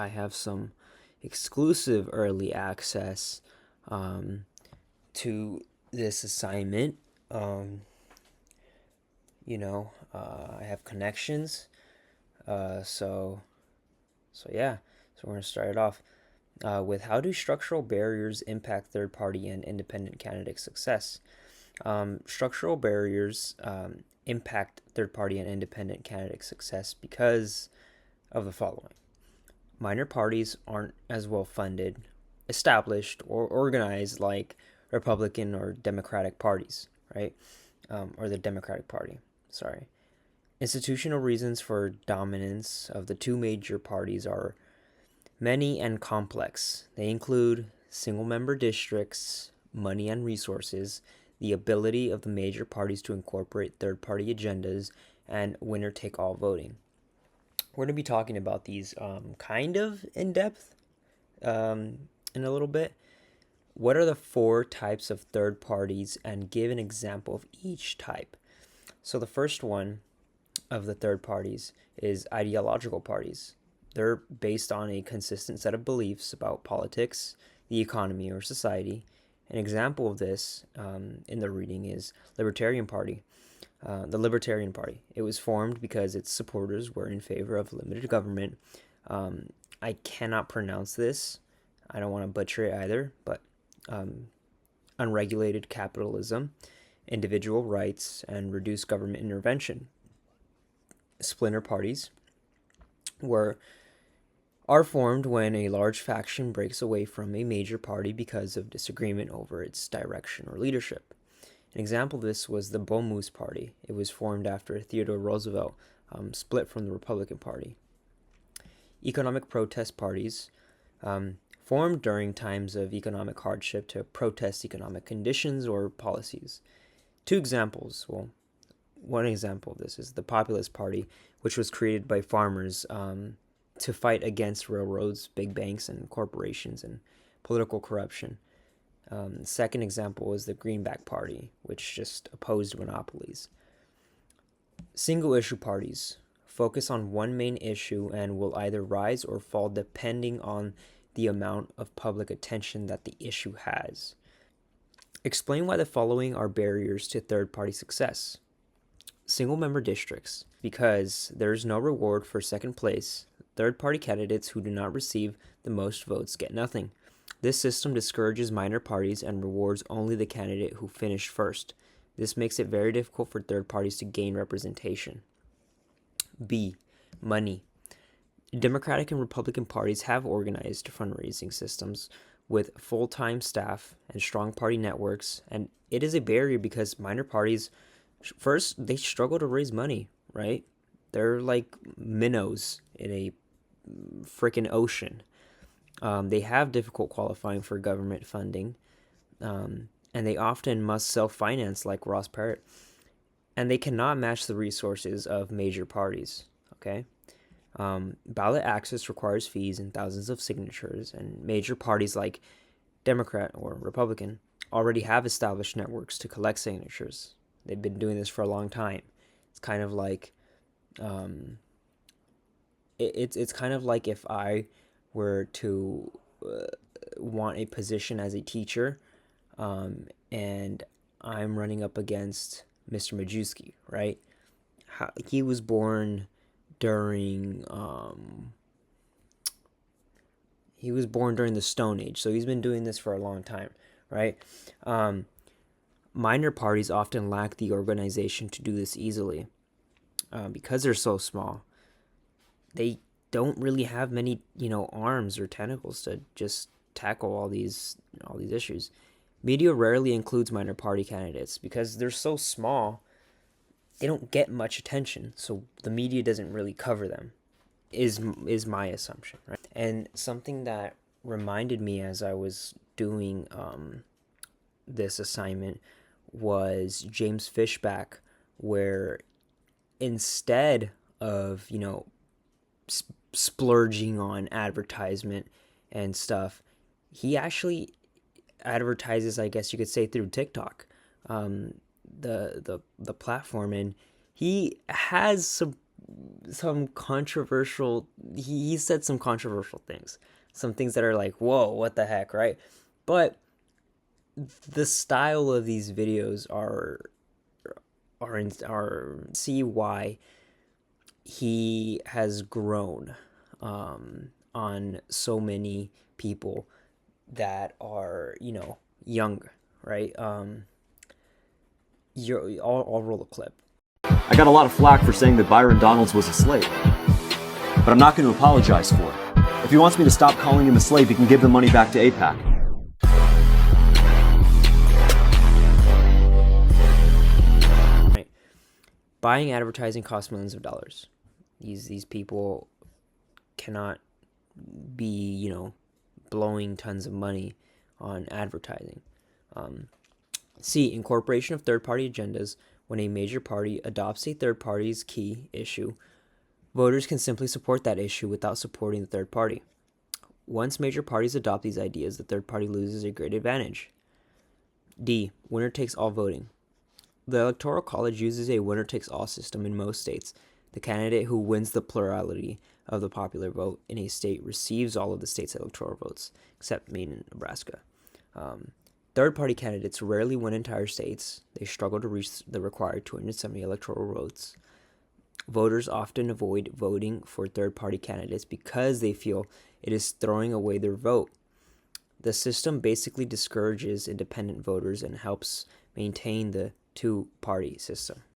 I have some exclusive early access to this assignment. Um, I have connections. Uh, so, so yeah. So we're gonna start it off with how do structural barriers impact third-party and independent candidate success? Structural barriers impact third-party and independent candidate success because of the following. Minor parties aren't as well funded, established, or organized like Republican or Democratic parties, right? Or the Democratic Party, sorry. Institutional reasons for dominance of the two major parties are many and complex. They include single member districts, money and resources, the ability of the major parties to incorporate third party agendas, and winner take all voting. We're going to be talking about these kind of in depth in a little bit. What are the four types of third parties and give an example of each type? So, the first one of the third parties is ideological parties. They're based on a consistent set of beliefs about politics, the economy, or society. An example of this in the reading is Libertarian Party. The Libertarian Party. It was formed because its supporters were in favor of limited government. I cannot pronounce this. I don't want to butcher it either, but unregulated capitalism, individual rights, and reduced government intervention. Splinter parties were are formed when a large faction breaks away from a major party because of disagreement over its direction or leadership. An example of this was the Bommus Party. It was formed after Theodore Roosevelt split from the Republican Party. Economic protest parties formed during times of economic hardship to protest economic conditions or policies. Two examples. Well, one example of this is the Populist Party, which was created by farmers to fight against railroads, big banks, and corporations and political corruption. Second example was the Greenback Party, which just opposed monopolies. Single issue parties focus on one main issue and will either rise or fall depending on the amount of public attention that the issue has. Explain why the following are barriers to third party success. Single member districts, because there is no reward for second place. Third party candidates who do not receive the most votes get nothing. This system discourages minor parties and rewards only the candidate who finished first. This makes it very difficult for third parties to gain representation. B. Money. Democratic and Republican parties have organized fundraising systems with full-time staff and strong party networks, and it is a barrier because minor parties, first, they struggle to raise money, right? They're like minnows in a freaking ocean. They have difficult qualifying for government funding, and they often must self-finance like Ross Perot, and they cannot match the resources of major parties, okay? Ballot access requires fees and thousands of signatures, and major parties like Democrat or Republican already have established networks to collect signatures. They've been doing this for a long time. It's kind of like, it's kind of like if I were to want a position as a teacher, and I'm running up against Mr. Majewski, right? He was born during the Stone Age, so he's been doing this for a long time, right? Minor parties often lack the organization to do this easily because they're so small. They don't really have many, arms or tentacles to just tackle all these issues. Media rarely includes minor party candidates because they're so small. They don't get much attention, so the media doesn't really cover them. Is my assumption, right? And something that reminded me as I was doing this assignment was James Fishback, where instead of splurging on advertisement and stuff, he actually advertises, I guess you could say, through TikTok, the platform, and he has some some controversial. He said some controversial things, some things that are like, whoa, what the heck, right? But the style of these videos are see why he has grown on so many people that are, young, right? I'll roll a clip. I got a lot of flack for saying that Byron Donalds was a slave, but I'm not going to apologize for it. If he wants me to stop calling him a slave, he can give the money back to AIPAC. Right. Buying advertising costs millions of dollars. These people cannot be, blowing tons of money on advertising. C. Incorporation of third-party agendas. When a major party adopts a third party's key issue, voters can simply support that issue without supporting the third party. Once major parties adopt these ideas, the third party loses a great advantage. D. Winner-takes-all voting. The Electoral College uses a winner-takes-all system in most states. The candidate who wins the plurality of the popular vote in a state receives all of the state's electoral votes, except Maine and Nebraska. Third-party candidates rarely win entire states. They struggle to reach the required 270 electoral votes. Voters often avoid voting for third-party candidates because they feel it is throwing away their vote. The system basically discourages independent voters and helps maintain the two-party system.